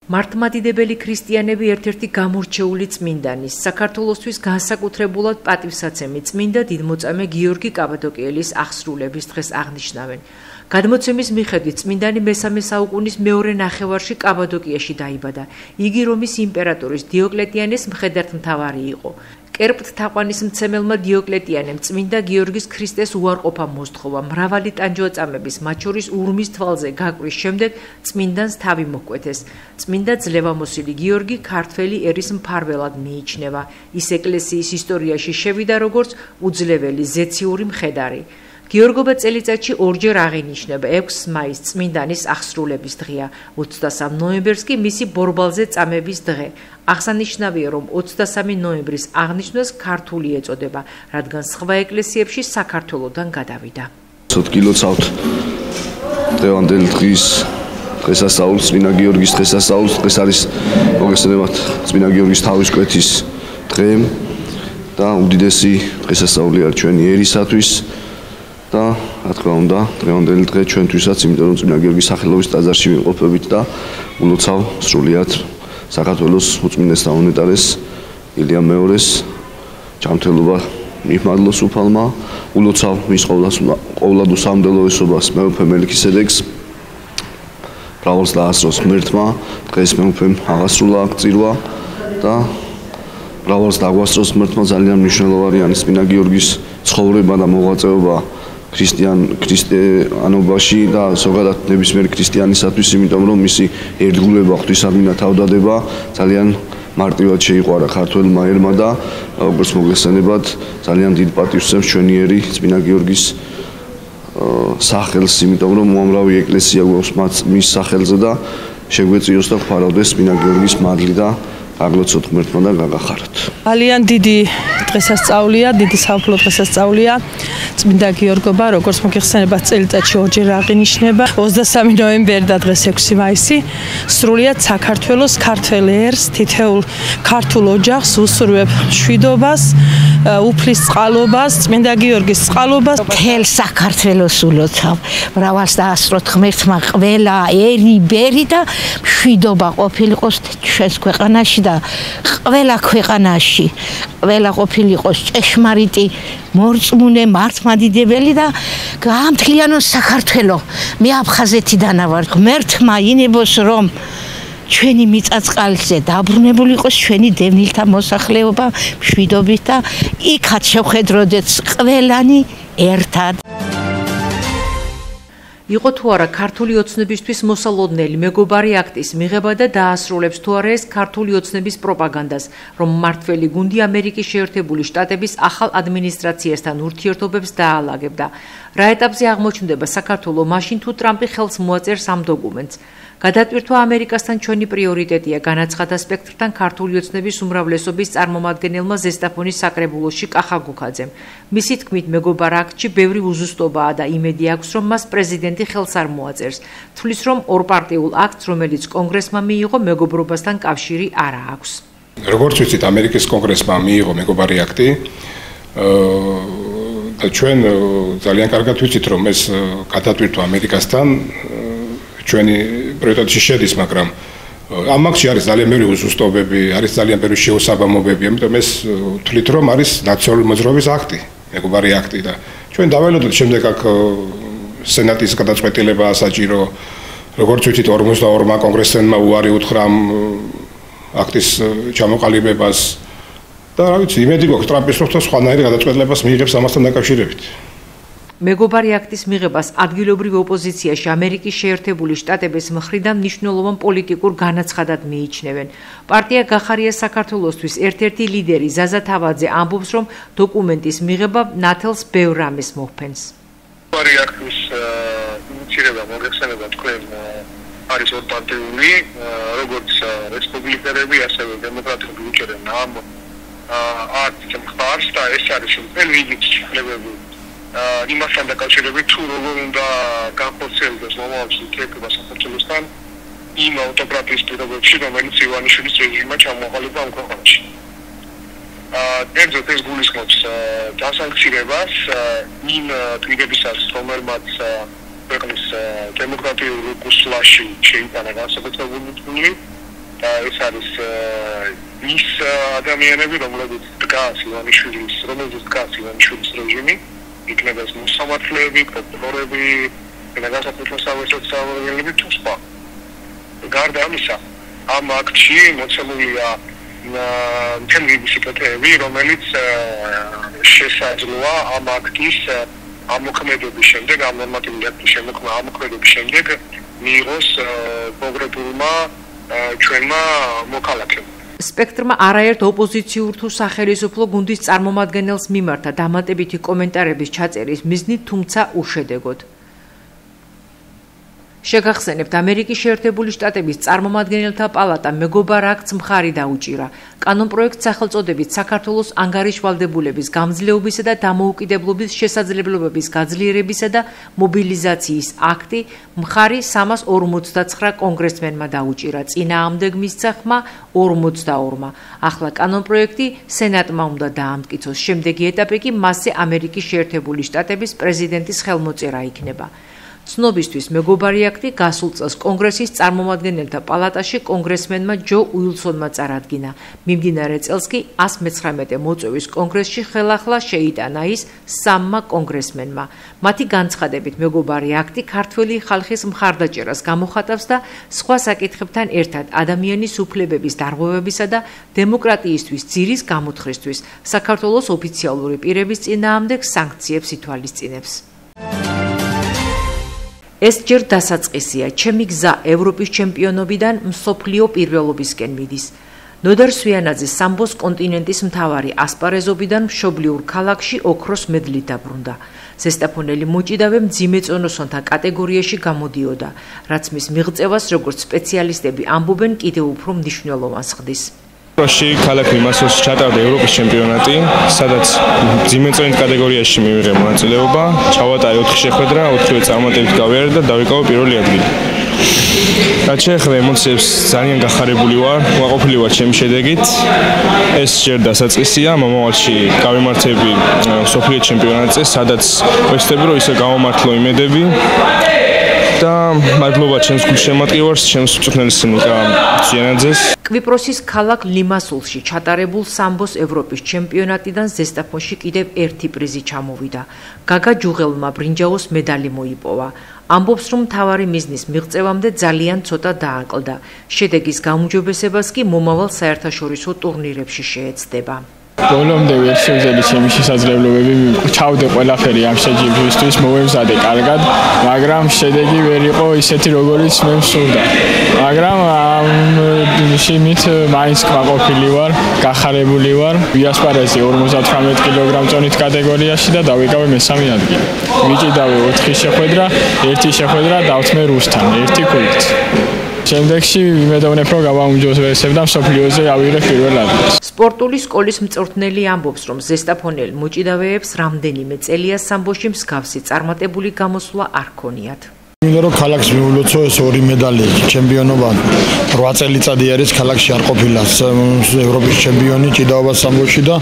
მართლმადიდებელი ქრისტიანები ერთ-ერთი გამორჩეული წმინდანის, საქართველოსთვის განსაკუთრებულად პატივსაცემი წმინდა დიდმოწამე გიორგი კაბადოკიელის აღსრულების დღეს აღნიშნავენ. გადმოცემის მიხედვით წმინდანი მესამე საუკუნის მეორე ნახევარში კაბადოკიაში დაიბადა. იგი რომის იმპერატორის დიოკლეტიანეს მხედართმთავარი იყო. კერპთ თაყვანისმცემელმა დიოკლეტიანემ წმინდა გიორგის ქრისტეს უარყოფა მოსთხოვა. მრავალი ტანჯვაწამების, მათ შორის ურმის თვალზე გაკვრის შემდეგ წმინდანს თავი მოჰკვეთეს. წმინდა ძლევამოსილი გიორგი ქართველი ერის მფარველად მიიჩნევა. ის ეკლესიის ისტორიაში შევიდა როგორც უძლეველი ზეციური მხედარი. გიორგობა წელიწადში ორჯერ აღინიშნება 6 მაისს წმინდანის აღსრულების დღეა, 23 ნოემბერს კი მისი ბორბალზე წამების დღე. აღსანიშნავია, რომ 23 ნოემბრის აღნიშვნას ქართული ეწოდება, რადგან სხვა ეკლესიებში საქართველოდან გადავიდა. Სოთკილოცავთ დღევანდელი დღის დღესასწაულს, წმინდა გიორგის დღესასწაულს, დღეს არის მოგესალმებათ წმინდა გიორგის თავის კვეთის დღე და უდიდესი დღესასწაული არის ჩვენი ერისათვის. და რა თქმა უნდა, დღევანდელი დღე ჩვენთვისაც, იმიტომ რომ წმინდა გიორგის სახელობის ტაძარში ვიმყოფებით და ულოცავ სრულიად საქართველოს უწმინდესთა უნეტარეს ილია მეორეს ჯანმრთელობა მართლოს უფალმა, ულოცავ მის ყოვლადოსამდელოესობას მეუფე მელქისედეკს, მრავალს დაასწროს ღმერთმა, დღეს მეუფემ აღასრულა წირვა და მრავალს დაგვასწროს ღმერთმა ძალიან მნიშვნელოვანი წმინდა გიორგის ცხოვრება და მოღვაწეობა ქრისტიანობაში და ზოგადად ნებისმიერ ქრისტიანისათვის, იმიტომ რომ მისი ერთგულება, ღვთისადმინა თავდადება ძალიან მარტივად შეიყვარა ქართველმა ერმა და როგორც მოგესალმებათ, ძალიან დიდ პატივს სცემს ჩვენი ერი წმინდა გიორგის სახელს, იმიტომ რომ უამრავი ეკლესია გვაქვს მის სახელზე და შეგვეწიოს და გვფარავდეს წმინდა გიორგის მადლი და აგლოცოთ ღმერთმა და გაგახაროთ. ძალიან დიდი დღესასწაულია, დიდი საუფლო დღესასწაულია. წმინდა გიორგობა, როგორც მოგეხსენებათ, წელიწადში ორჯერ აღინიშნება. 23 ნოემბერი და დღეს 6 მაისი. სრულიად საქართველოს ქართველ ერს, თითოეულ ქართულ ოჯახს უსურვებ მშვიდობას, უფლის წყალობას, წმინდა გიორგის წყალობას. მთელ საქართველოს ულოცავ. მრავალს დაასწროთ ღმერთმა ყველა ერი, ბერი და მშვიდობა ყოფილიყოს ჩვენს ქვეყანაში და ყველა ქვეყანაში, ყველა ყოფილიყოს ჭეშმარიტი, მორწმუნე, მართლმადიდებელი და გაამთლიანოს საქართველო. მე აფხაზეთიდან ვარ. ღმერთმა ინებოს რომ ჩვენი მიწა-წყალზე დაბრუნებული იყოს ჩვენი დევნილთა მოსახლეობა მშვიდობით და იქაც შევხედროდეთ ყველანი ერთად. იყო თუ არა ქართული ოცნებისთვის მოსალოდნელი მეგობარი აქტის მიღება და დაასრულებს თუ არა ეს ქართული ოცნების პროპაგანდას, რომ მმართველი გუნდი ამერიკის შეერთებული შტატების ახალ ადმინისტრაციასთან ურთიერთობებს დაალაგებდა. რა ეტაპზე აღმოჩნდება საქართველო მაშინ თუ ტრამპი ხელს მოაწერს ამ დოკუმენტს. გადატვირთვა ამერიკასთან ჩვენი პრიორიტეტია, განაცხადა სპექტრთან ქართული ოცნების უმრავლესობის წარმომადგენელმა ზესტაფონის საკრებულოში კახა გუქაძემ. მისი თქმით, მეგობარ აქტში ბევრი უზუსტობაა და იმედი აქვს, რომ მას პრეზიდენტი ხელს არ მოაწერს. თვლის, რომ ორპარტიულ აქტს, რომელიც კონგრესმა მიიღო, მეგობრობასთან კავშირი არ აქვს. როგორც ვიცით, ამერიკის კონგრესმა მიიღო მეგობარი აქტი. ჩვენ ძალიან კარგად ვიცით, რომ ეს გადატვირთვა ამერიკასთან ჩვენი პრიორიტეტში შედის, მაგრამ ამ აქტში არის ძალიან ბევრი უზუსტობები, არის ძალიან ბევრი შეუსაბამობები, ამიტომ ეს ვთვლით, რომ არის ნაციონალური მოძრაობის აქტი, მეგობარი აქტი და ჩვენ დაველოდოთ შემდეგ აქ სენატის გადაწყვეტილებაა საჭირო, როგორც ვიცით, 42-მა კონგრესმენმა უარი უთხრა ამ აქტის ჩამოყალიბებას და რა ვიცი, იმედი გვაქვს ტრამპის რომ სხვანაირი გადაწყვეტილებას მიიღებს ამასთან დაკავშირებით. მეგობარი აქტის მიღებას ადგილობრივ ოპოზიციაში ამერიკის შეერთებული შტატების მხრიდან მნიშვნელოვან პოლიტიკურ განაცხადად მიიჩნევენ. პარტია გახარია საქართველოსთვის ერთ-ერთი ლიდერი ზაზა თავაძე ამბობს, რომ დოკუმენტის მიღება ნათელს ბევრ რამეს მოჰფენს. მეგობარი აქტის ინიციირება მოგეხსენება თქვენ არის ორპარტიული, როგორც რესპუბლიკელები, ასევე დემოკრატები უჭერენ ამ აქტს მხარს და ეს არის მთელი რიგი ცვლილებები იმასთან დაკავშირებით, თუ როგორ უნდა განხორციელდეს მომავალში ურთიერთობა საქართველოსთან იმ ავტოკრატიის პირობებში, რომელიც ივანიშვილის რეჟიმმა ჩამოაყალიბა ამ ქვეყანაში. კერძოდ ეს გულისხმობს დასანქცირებას იმ პირებისას, რომელმაც ქვეყნის დემოკრატიულ კურსლაში შეიტანა განსაკუთრებული წვლილი და ეს არის ის ადამიანები, რომლებიც დგას ივანიშვილის რეჟიმი, იქნება ეს მოსამართლეები, პროკურორები, განსაკუთრებით სავაჭრო თუ სხვა. გარდა ამისა, ამ აქტში მოცემულია მთელი სიკეთეები, რომელიც შესაძლოა ამ აქტის ამოქმედების შემდეგ, ამ ნორმატიული აქტის ამოქმედების შემდეგ მიიღოს კონკრეტულმა ჩვენმა მოქალაქემ. სპექტრმა არაერთ ოპოზიციურ თუ სახელმწიფო გუნდის წარმომადგენელს მიმართა დამატებითი კომენტარების ჩაწერის მიზნით, თუმცა უშედეგოდ. შეგახსენებთ, ამერიკის შეერთებული შტატების წარმომადგენელთა პალატა მეგობარ აქტს მხარი დაუჭირა. კანონპროექტს სახელწოდებით საქართველოს ანგარიშვალდებულების გამძლეობისა და დამოუკიდებლობის შესაძლებლობების გაძლიერებისა და მობილიზაციის აქტი მხარი 349 კონგრესმენმა დაუჭირა. წინააღმდეგ მისცა ხმა 42-მა. ახლა კანონპროექტი სენატმა უნდა დაამტკიცოს. შემდეგი ეტაპი კი მასზე ამერიკის შეერთებული შტატების პრეზიდენტის ხელმოწერა იქნება. ცნობისთვის მეგობარი აქტი გასულ წელს კონგრესის წარმომადგენელთა პალატაში კონგრესმენმა ჯო უილსონმა წარადგინა. მიმდინარე წელს კი 119 მოწვევის კონგრესში ხელახლა შეიტანა ის 3 კონგრესმენმა. მათი განცხადებით მეგობარი აქტი ქართველი ხალხის მხარდაჭერას გამოხატავს და სხვა საკითხებთან ერთად ადამიანის უფლებების დარღვევებისა და დემოკრატიისთვის ძირის გამოთხრისთვის საქართველოს ოფიციალური პირების წინააღმდეგ სანქციებს ითვალისწინებს. ეს ჯერ დასაწყისია, ჩემი გზა ევროპის ჩემპიონობიდან მსოფლიო პირველობისკენ მიდის. ნოდარ სვიანაძე სამბოს კონტინენტის მთავარი ასპარეზობიდან მშობლიურ ქალაქში ოქროს მედლით დაბრუნდა. ზესტაფონელი მოჭიდავე მძიმე წონოსონთა კატეგორიაში გამოდიოდა, რაც მის მიღწევას, როგორც სპეციალისტები ამბობენ, კიდევ უფრო მნიშვნელოვანს ხდის. როში ქალაქ ლიმასოლში ჩატარდა ევროპის ჩემპიონატი, სადაც მძიმე წონით კატეგორიაში მივიღე მონაწილეობა, ჩავატარე 4 შეხვედრა, 4-ვე წარმატებით გავიარე და დავიკავე პირველი ადგილი. რაც შეეხება ემოციებს, ძალიან გახარებული ვარ, უარყოფილი ვარ ჩემი შედეგით. ეს ჯერ დასაწყისია, მომავალში გავიმართები მსოფლიო ჩემპიონატზე, სადაც ვეცდები, რომ ისე გავამართლო იმედები. და მადლობა ჩემს გულშემატკივარს, ჩემს მწვრთნელის ნიკა სვიანაძეს. კვიპროსის ქალაქ ლიმასოლში ჩატარებულ სამბოს ევროპის ჩემპიონატიდან ზესტაფონში კიდევ ერთი პრიზი ჩამოვიდა. გაგა ჯუღელმა ბრინჯაოს медаლი მოიპოვა. ამბობს, რომ მთავარი მიზნის მიღწევამდე ძალიან ცოტა დააკლდა. შედეგის გაუმჯობესებას კი მომავალ საერთაშორისო ტურნირებში შეეცდება. ბოლომდე ვერ შევძელი ჩემი შესაძლებლობები ჩავდე ყველაფერი ამ შეჯიბრისთვის მოვემზადე კარგად, მაგრამ შედეგი ვერ იყო ისეთი როგორიც მე მსურდა. მაგრამ ამ შიმით მაინც კმაყოფილი ვარ, გახარებული ვარ. ვიასპარეზე 58 კილოგრამ წონით კატეგორიაში და დავიკავე მესამე ადგილი. ვიჭიდავე 4 შეხვედრა, 1 შეხვედრა დავთმე რუსთან, 1 ქულით. შემდეგში ვიმედოვნებ, რომ გავაუმჯობესებ და მსოფლიოზე ავიღებ პირველ ადგილს. სპორტული სკოლის მწვრთნელი ამბობს, რომ ზესტაფონელ მოჭიდავეებს რამდენიმე წელია სამბოში მსგავსი წარმატებული გამოსვლა არ ქონიათ. მინდა რომ ქალაქს მიულოცო ეს 2 медаლი ჩემპიონობა 8 წელიწადი არის ქალაქში არ ყოფილა ევროპის ჩემპიონი ჭიდაობა სამბოში და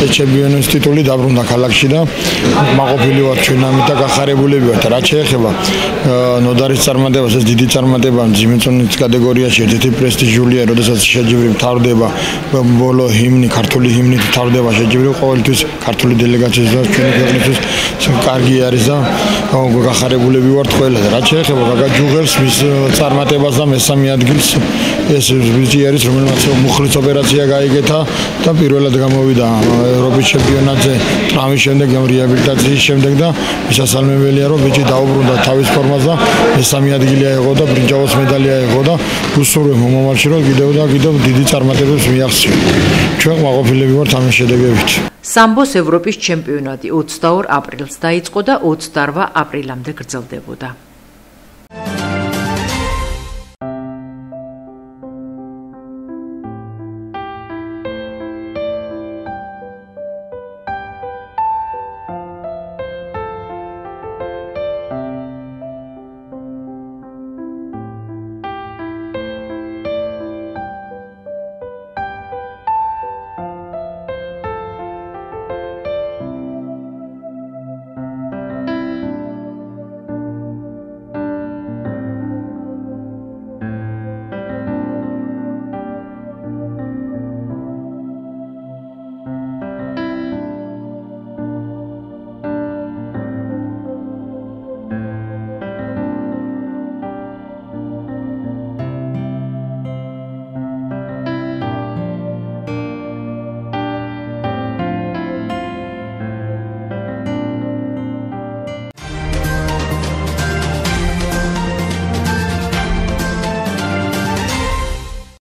ეს ჩემპიონის ტიტული დაბრუნდა ქალაქში და მაყოფილი ვარ ჩვენ ამით და გახარებულები ვართ. რაც შეეხება ნოდარის წარმატებას, ეს დიდი წარმატება მძიმე წონის კატეგორიაში ერთ-ერთი პრესტიჟულია, როდესაც შეჯიბრი მთავრდება ბოლო ჰიმნი, ქართული ჰიმნით მთავრდება შეჯიბრი ყოველთვის ქართული დელეგაციის და ჩვენი ქვეყნისთვის კარგი არის და გახარებულები ვართ ყველა. შეეხება გაგა ჯუღელს მის წარმატებას და მესამე ადგილს ეს ბიჭი არის რომელმაც მუხლის ოპერაცია გაიგეთა და პირველად გამოვიდა ევროპის ჩემპიონატზე ტრამვის შემდეგ რეაბილიტაციის შემდეგ და მისასალმებელია რომ ბიჭი დაუბრუნდა თავის ფორმას და მესამე ადგილი აიღო და ბრინჯაოს медаლი აიღო და უსურვებ მომავალში რომ კიდევ დიდი წარმატებებს მიაღწიო. ჩვენ ყოფილები ვართ ამ შედეგებით. სამბოს ევროპის ჩემპიონატი 22 აპრილს დაიწყო და 28 აპრილამდე გრძელდებოდა.